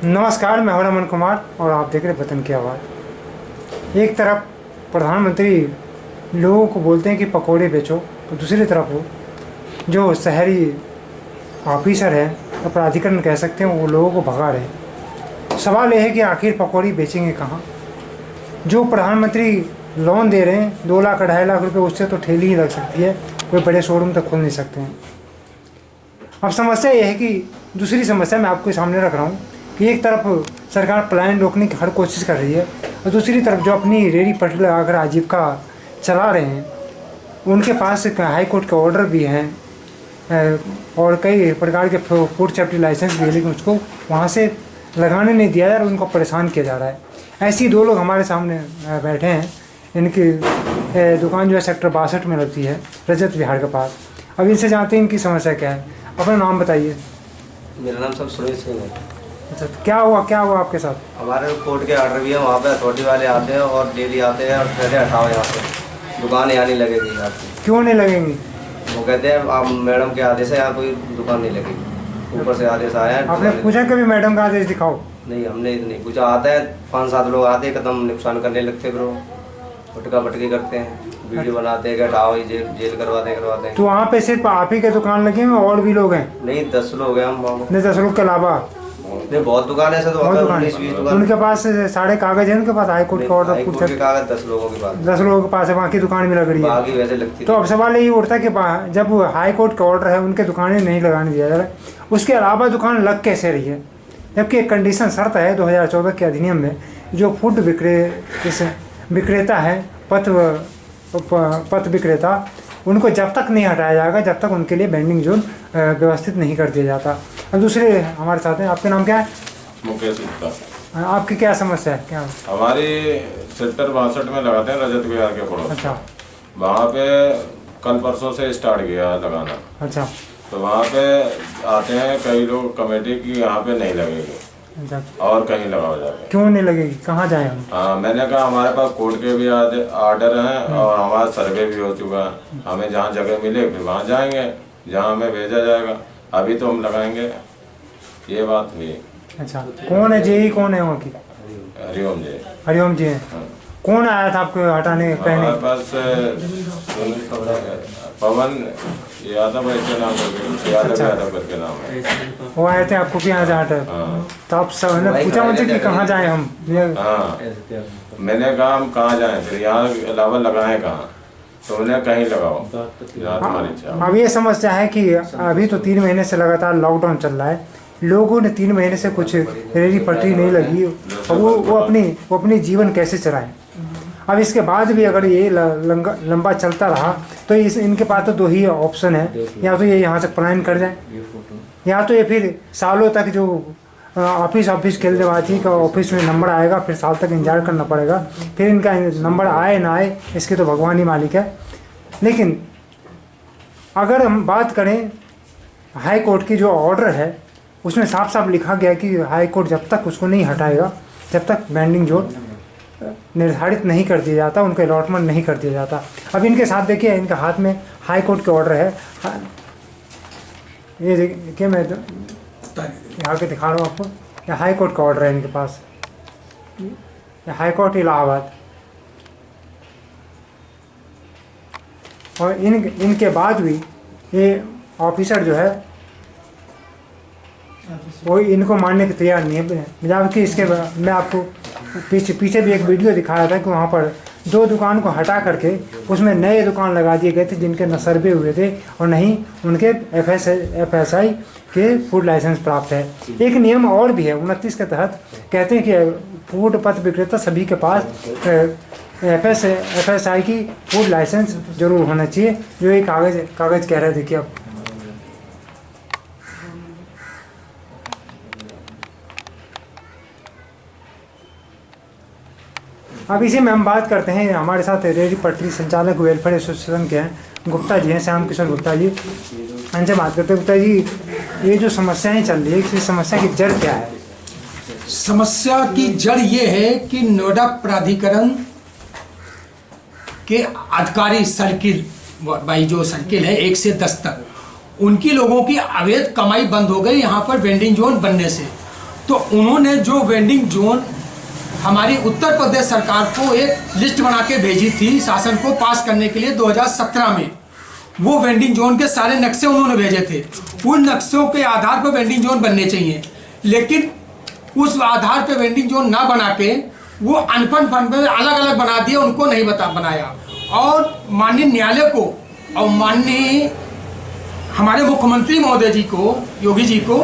नमस्कार, मैं हूं रमन कुमार और आप देख रहे वतन की आवाज़। एक तरफ प्रधानमंत्री लोगों को बोलते हैं कि पकौड़े बेचो, तो दूसरी तरफ जो शहरी ऑफिसर हैं या प्राधिकरण कह सकते हैं वो लोगों को भगा रहे हैं। सवाल यह है कि आखिर पकौड़ी बेचेंगे कहाँ? जो प्रधानमंत्री लोन दे रहे हैं 2 लाख 2.5 लाख रुपए, उससे तो ठेली ही लग सकती है, कोई बड़े शोरूम तक खोल नहीं सकते हैं। अब समस्या यह है कि दूसरी समस्या मैं आपके सामने रख रहा हूँ कि एक तरफ सरकार पलायन रोकने की हर कोशिश कर रही है और दूसरी तरफ जो अपनी रेहड़ी पटरी लगाकर आजीविका चला रहे हैं उनके पास हाई कोर्ट के ऑर्डर भी हैं और कई प्रकार के फूड सेफ्टी लाइसेंस भी है, लेकिन उसको वहाँ से लगाने नहीं दिया जा रहा, उनको परेशान किया जा रहा है। ऐसे ही 2 लोग हमारे सामने बैठे हैं। इनकी दुकान जो है सेक्टर 62 में लगती है, रजत विहार के पास। अब इनसे जानते हैं इनकी समस्या क्या है। अपना नाम बताइए। मेरा नाम सब सुरेश सिंह है। अच्छा, क्या हुआ आपके साथ? हमारे कोर्ट के ऑर्डर भी है, वहाँ पे अथॉरिटी वाले आते हैं और डेली आते हैं और कहते हैं हटाओ यहाँ से, दुकान यहाँ नहीं लगेगी आपकी। क्यों नहीं लगेंगी? वो कहते हैं आप मैडम के आदेश है, यहाँ कोई दुकान नहीं लगेगी, ऊपर से आदेश आया है। आपने पूछा कभी मैडम का आदेश दिखाओ? नहीं, हमने नहीं पूछा। आता है 5-7 लोग आते हैं, कदम नुकसान करने लगते हैं, फटका फटकी करते हैं, वीडियो बनाते हैं, हटाओ जेल करवाते हैं। तो वहाँ पे सिर्फ आप ही के दुकान लगे हैं और भी लोग हैं? नहीं, 10 लोग हैं हम। नहीं, 10 लोग के अलावा नहीं, बहुत दुकान है सर, बहुत दुकान। उनके पास सारे कागज हैं, उनके पास हाई कोर्ट का ऑर्डर? के कागज 10 लोगों के पास। 10 लोगों के पास है, बाकी दुकान भी लग रही है, बाकी वैसे लगती। तो अब सवाल यही उठता है कि जब हाई कोर्ट का ऑर्डर है उनके दुकानें नहीं लगाने दिया जा रहा है, उसके अलावा दुकान लग कैसे रही है? जबकि एक कंडीशन शर्त है 2014 के अधिनियम में, जो फूड विक्रेता है, पथ विक्रेता, उनको जब तक नहीं हटाया जाएगा जब तक उनके लिए वेंडिंग जोन व्यवस्थित नहीं कर दिया जाता। अब दूसरे हमारे साथ हैं। आपके नाम क्या है? मुकेश गुप्ता। आपकी क्या समस्या है? क्या हमारी सेक्टर 62 में लगाते हैं रजत विहार के पड़ोस। अच्छा। वहाँ पे कल परसों से स्टार्ट किया लगाना। अच्छा। तो वहाँ पे आते हैं कई लोग कमेटी की, यहाँ पे नहीं लगेगी। अच्छा। और कहीं लगाओ जाके। क्यों नहीं लगेगी? कहाँ जाए हम? हाँ, मैंने कहा हमारे पास कोर्ट के भी ऑर्डर हैं और हमारा सर्वे भी हो चुका है, हमें जहाँ जगह मिले फिर वहाँ जाएंगे, जहाँ हमें भेजा जाएगा। अभी तो हम लगाएंगे, ये बात हुई। अच्छा, कौन है जेई? कौन है वहाँ की? हरिओम जी। हरिओम जी हैं। हाँ। कौन आया था आपको हटाने कहने? हमारे पास पवन यादव ऐसे नाम करके, यादव करके नाम है। वो आए थे आपको कि यहाँ से हटा? हाँ। तो आप सब ने पूछा मुझे कि कहाँ जाए हम? हाँ, मैंने कहा हम कहाँ जाएं, फिर यहाँ अलावा लगाएं कहाँ? तो उन्हें कहीं लगाओ जहाँ तुम्हारी इच्छा। अब ये समस्या है कि अभी तो 3 महीने से लगातार लॉकडाउन चल रहा है, लोगों ने 3 महीने से कुछ रेहड़ी पटरी नहीं लगी और वो अपनी जीवन कैसे चलाएं? अब इसके बाद भी अगर ये लंबा चलता रहा तो इनके पास तो 2 ही ऑप्शन है, या तो ये यहाँ से पलायन कर जाए, या तो ये फिर सालों तक जो ऑफिस खेलनेबाजी का ऑफिस में नंबर आएगा, फिर साल तक इंतजार करना पड़ेगा, फिर इनका नंबर आए ना आए इसके तो भगवान ही मालिक है। लेकिन अगर हम बात करें हाई कोर्ट की जो ऑर्डर है, उसमें साफ साफ लिखा गया कि हाई कोर्ट जब तक उसको नहीं हटाएगा, जब तक वेंडिंग जोन निर्धारित नहीं कर दिया जाता, उनको अलॉटमेंट नहीं कर दिया जाता। अब इनके साथ देखिए, इनके हाथ में हाई कोर्ट के ऑर्डर है। ये देखिए, मैं यहाँ के दिखा रहा हूँ आपको, ये हाई कोर्ट का ऑर्डर है इनके पास, ये हाई कोर्ट इलाहाबाद। और इनके बाद भी ये ऑफिसर जो है वो इनको मानने के तैयार नहीं है। जबकि इसके मैं आपको पीछे भी एक वीडियो दिखाया था कि वहाँ पर 2 दुकान को हटा करके उसमें नए दुकान लगा दिए गए थे जिनके न सर्वे हुए थे और न ही उनके FSI के फूड लाइसेंस प्राप्त है। एक नियम और भी है 29 के तहत, कहते हैं कि फूड पथ विक्रेता सभी के पास FSI की फूड लाइसेंस जरूर होना चाहिए, जो ये कागज़ कह रहे थे कि अब इसी में हम बात करते हैं। हमारे साथ रेहड़ी पटरी संचालक वेलफेयर एसोसिएशन के हैं गुप्ता जी हैं, श्याम किशोर गुप्ता जी। इनसे बात करते हैं। गुप्ता जी, ये जो समस्याएं चल रही है, इस समस्या की जड़ क्या है? समस्या की जड़ ये है कि नोएडा प्राधिकरण के अधिकारी सर्किल भाई, जो सर्किल है 1 से 10 तक, उनकी लोगों की अवैध कमाई बंद हो गई यहाँ पर वेंडिंग जोन बनने से। तो उन्होंने जो वेंडिंग जोन हमारी उत्तर प्रदेश सरकार को एक लिस्ट बना के भेजी थी शासन को पास करने के लिए 2017 में, वो वेंडिंग जोन के सारे नक्शे उन्होंने भेजे थे। उन नक्शों के आधार पर वेंडिंग जोन बनने चाहिए, लेकिन उस आधार पर वेंडिंग जोन ना बना के वो अनफंड फंड में अलग अलग बना दिए, उनको नहीं बनाया। और माननीय न्यायालय को और माननीय हमारे मुख्यमंत्री महोदय जी को, योगी जी को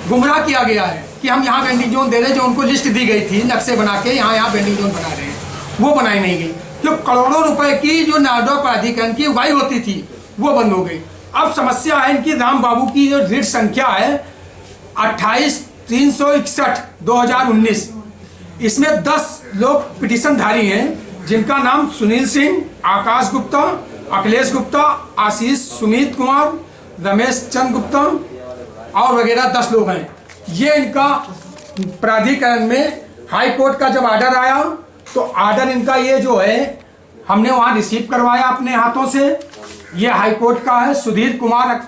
गुमराह किया गया है कि हम यहाँ वेंडिंग जोन दे रहे हैं, जो उनको लिस्ट दी गई थी नक्शे बना के यहाँ वेंडिंग जोन बना रहे हैं, वो बनाई नहीं गई। जो करोड़ों रुपए की जो नोएडा प्राधिकरण की उगाही होती थी वो बंद हो गई। अब समस्या है इनकी, राम बाबू की जो ऋण संख्या है 28,361/2019, इसमें 10 लोग पिटिशनधारी हैं जिनका नाम सुनील सिंह, आकाश गुप्ता, अखिलेश गुप्ता, आशीष, सुमित कुमार, रमेश चंद्र गुप्ता और वगैरह 10 लोग हैं। ये इनका प्राधिकरण में हाई कोर्ट का जब ऑर्डर आया तो ऑर्डर इनका ये जो है हमने वहाँ रिसीव करवाया अपने हाथों से। ये हाई कोर्ट का है, सुधीर कुमार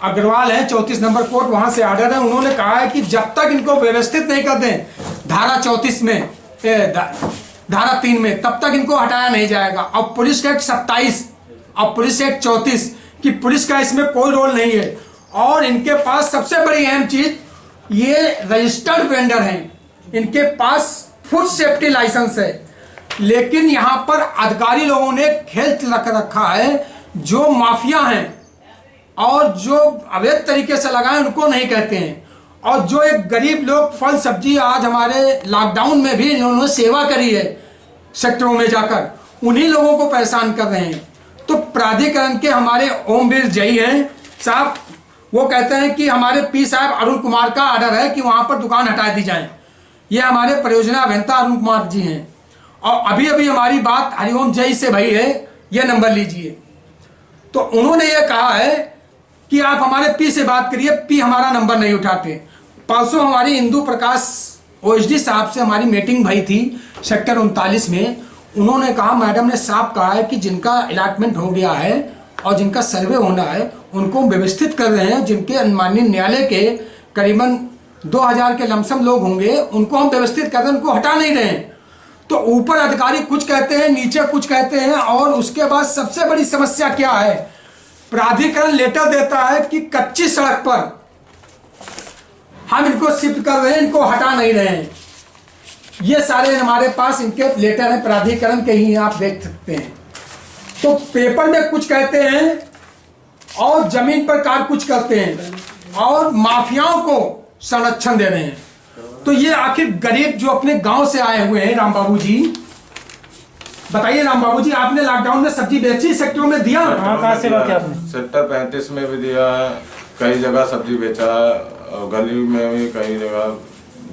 अग्रवाल है, 34 नंबर कोर्ट, वहाँ से ऑर्डर है। उन्होंने कहा है कि जब तक इनको व्यवस्थित नहीं कर दें धारा 34 में धारा 3 में, तब तक इनको हटाया नहीं जाएगा। अब पुलिस एक्ट 27 और पुलिस एक्ट 34 कि पुलिस का इसमें कोई रोल नहीं है। और इनके पास सबसे बड़ी अहम चीज, ये रजिस्टर्ड वेंडर हैं, इनके पास फूड सेफ्टी लाइसेंस है, लेकिन यहाँ पर अधिकारी लोगों ने खेल रखा है। जो माफिया हैं और जो अवैध तरीके से लगाए उनको नहीं कहते हैं, और जो एक गरीब लोग फल सब्जी आज हमारे लॉकडाउन में भी इन्होंने सेवा करी है सेक्टरों में जाकर, उन्हीं लोगों को परेशान कर रहे हैं। तो प्राधिकरण के हमारे ओमवीर जई हैं साहब, वो कहते हैं कि हमारे पी साहब अरुण कुमार का ऑर्डर है कि वहाँ पर दुकान हटा दी जाए। ये हमारे परियोजना अभियंता अरुण कुमार जी हैं, और अभी अभी हमारी बात हरिओम जई से भई है, ये नंबर लीजिए। तो उन्होंने ये कहा है कि आप हमारे पी से बात करिए, पी हमारा नंबर नहीं उठाते। परसों हमारी इंदु प्रकाश ओएसडी साहब से हमारी मीटिंग भई थी सेक्टर 39 में। उन्होंने कहा, मैडम ने साफ कहा है कि जिनका अलॉटमेंट हो गया है और जिनका सर्वे होना है उनको व्यवस्थित कर रहे हैं। जिनके माननीय न्यायालय के करीबन 2000 के लमसम लोग होंगे, उनको हम व्यवस्थित कर रहे हैं, उनको हटा नहीं रहे हैं। तो ऊपर अधिकारी कुछ कहते हैं, नीचे कुछ कहते हैं। और उसके बाद सबसे बड़ी समस्या क्या है, प्राधिकरण लेटर देता है कि कच्ची सड़क पर हम इनको शिफ्ट कर रहे हैं, इनको हटा नहीं रहे हैं। ये सारे हमारे पास इनके लेटर हैं, प्राधिकरण के ही आप देख सकते हैं। तो पेपर में कुछ कहते हैं और जमीन पर कार कुछ करते हैं, और माफियाओं को संरक्षण दे रहे हैं। तो ये आखिर गरीब जो अपने गांव से आए हुए हैं, राम बाबू जी बताइए। राम बाबू जी, आपने लॉकडाउन में सब्जी बेची, सेक्टरों में दिया? कहाँ से किया आपने? सेक्टर 35 में भी दिया है, कई जगह सब्जी बेचा है, और गली में भी कई जगह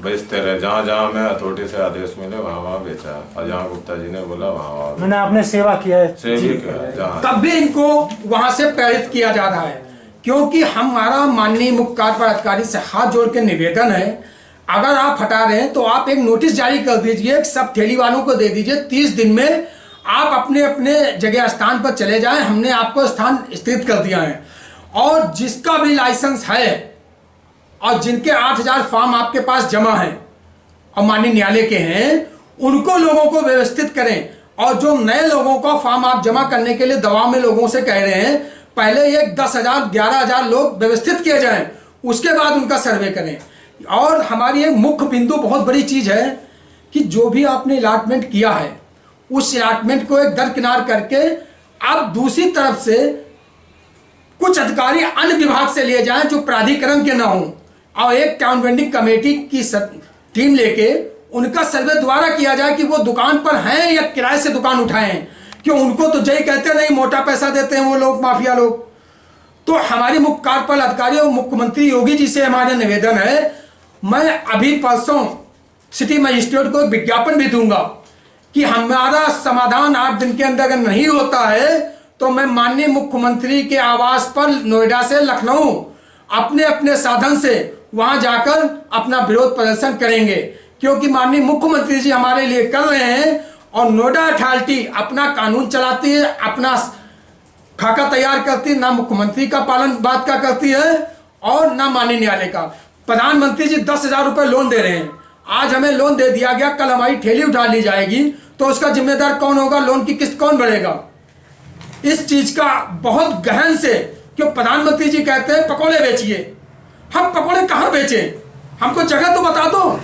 बेचते रहे। जहाँ जहाँ मैं अथॉरिटी से आदेश मिले वहाँ वहाँ बेचा है, और जहाँ गुप्ता जी ने बोला वहाँ मैंने आपने सेवा किया है, तब भी इनको वहां से प्रेरित किया जा रहा है। क्योंकि हमारा माननीय मुख्य कार्यपालक से हाथ जोड़ के निवेदन है, अगर आप हटा रहे हैं तो आप एक नोटिस जारी कर दीजिए, सब ठेली वालों को दे दीजिए, 30 दिन में आप अपने अपने जगह स्थान पर चले जाएं, हमने आपको स्थान स्थित कर दिया है। और जिसका भी लाइसेंस है और जिनके 8000 फॉर्म आपके पास जमा हैं और माननीय न्यायालय के हैं, उनको लोगों को व्यवस्थित करें। और जो नए लोगों का फॉर्म आप जमा करने के लिए दबाव में लोगों से कह रहे हैं, पहले ये 10,000 11,000 लोग व्यवस्थित किए जाएं, उसके बाद उनका सर्वे करें। और हमारी एक मुख्य बिंदु बहुत बड़ी चीज है कि जो भी आपने अलॉटमेंट किया है उस अलॉटमेंट को एक दरकिनार करके अब दूसरी तरफ से कुछ अधिकारी अन्य विभाग से लिए जाएं जो प्राधिकरण के ना हों, और एक टाउन वेंडिंग कमेटी की टीम लेके उनका सर्वे दोबारा किया जाए कि वो दुकान पर हैं या किराए से दुकान उठाए हैं। क्यों, उनको तो जय कहते नहीं, मोटा पैसा देते हैं वो लोग, माफिया लोग। तो हमारी मुख्य कार्यपालक अधिकारी और मुख्यमंत्री योगी जी से हमारा निवेदन है, मैं अभी परसों सिटी मजिस्ट्रेट को विज्ञापन भी दूंगा कि हमारा समाधान 8 दिन के अंदर अगर नहीं होता है तो मैं माननीय मुख्यमंत्री के आवास पर नोएडा से लखनऊ अपने अपने साधन से वहां जाकर अपना विरोध प्रदर्शन करेंगे। क्योंकि माननीय मुख्यमंत्री जी हमारे लिए कर रहे हैं, और नोएडा अथॉरिटी अपना कानून चलाती है, अपना खाका तैयार करती है, ना मुख्यमंत्री का पालन बात का करती है और ना माननीय न्यायालय का। प्रधानमंत्री जी 10,000 रुपये लोन दे रहे हैं, आज हमें लोन दे दिया गया, कल हमारी ठेली उठा ली जाएगी, तो उसका जिम्मेदार कौन होगा? लोन की किस्त कौन भरेगा? इस चीज का बहुत गहन से, क्यों प्रधानमंत्री जी कहते हैं पकोड़े बेचिए, हम पकोड़े कहाँ बेचे? हमको जगह तो बता दो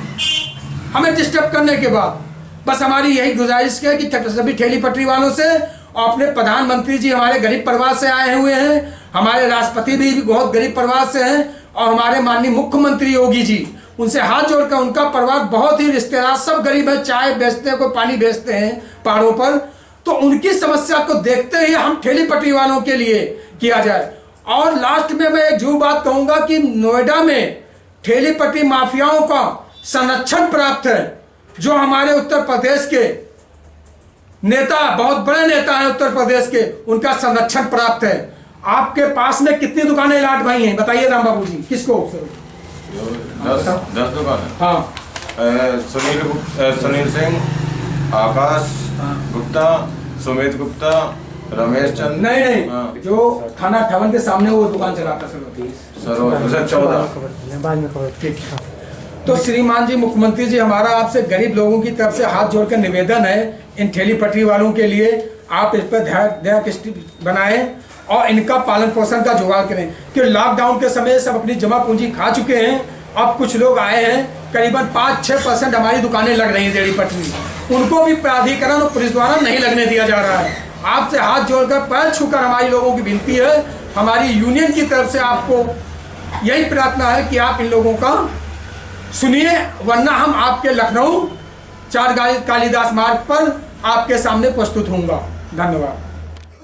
हमें डिस्टर्ब करने के बाद। बस हमारी यही गुजारिश है कि सभी ठेली पटरी वालों से, और अपने प्रधानमंत्री जी हमारे गरीब परिवार से आए हुए हैं, हमारे राष्ट्रपति भी बहुत गरीब परिवार से हैं, और हमारे माननीय मुख्यमंत्री योगी जी, उनसे हाथ जोड़कर, उनका परिवार बहुत ही रिश्तेदार सब गरीब है, चाय बेचते हैं, कोई पानी बेचते हैं पहाड़ों पर, तो उनकी समस्या को देखते ही हम ठेली पटरी वालों के लिए किया जाए। और लास्ट में मैं एक जो बात कहूंगा कि नोएडा में ठेली पटरी माफियाओं का संरक्षण प्राप्त है, जो हमारे उत्तर प्रदेश के नेता, बहुत बड़े नेता हैं उत्तर प्रदेश के, उनका संरक्षण प्राप्त है। आपके पास में कितनी दुकानें लाट भाई हैं बताइए राम बाबू जी? किसको? 10 दुकान है। हाँ, सुनील सिंह, आकाश गुप्ता, सुमित गुप्ता, रमेश चंद। नहीं हाँ। जो थाना 58 के सामने वो दुकान चलाता सर 14। बाद में खबर। ठीक है। तो श्रीमान जी मुख्यमंत्री जी, हमारा आपसे गरीब लोगों की तरफ से हाथ जोड़कर निवेदन है, इन ठेली पटरी वालों के लिए आप इस पर दया दृष्टि बनाएं और इनका पालन पोषण का जुगाड़ करें, कि लॉकडाउन के समय सब अपनी जमा पूंजी खा चुके हैं। अब कुछ लोग आए हैं, करीबन 5-6% हमारी दुकानें लग रही हैं ठेली पटरी, उनको भी प्राधिकरण और पुलिस द्वारा नहीं लगने दिया जा रहा है। आपसे हाथ जोड़कर पैर छूकर हमारी लोगों की विनती है, हमारी यूनियन की तरफ से आपको यही प्रार्थना है कि आप इन लोगों का सुनिए, वरना हम आपके लखनऊ 4 कालीदास मार्ग पर आपके सामने प्रस्तुत होऊंगा। धन्यवाद।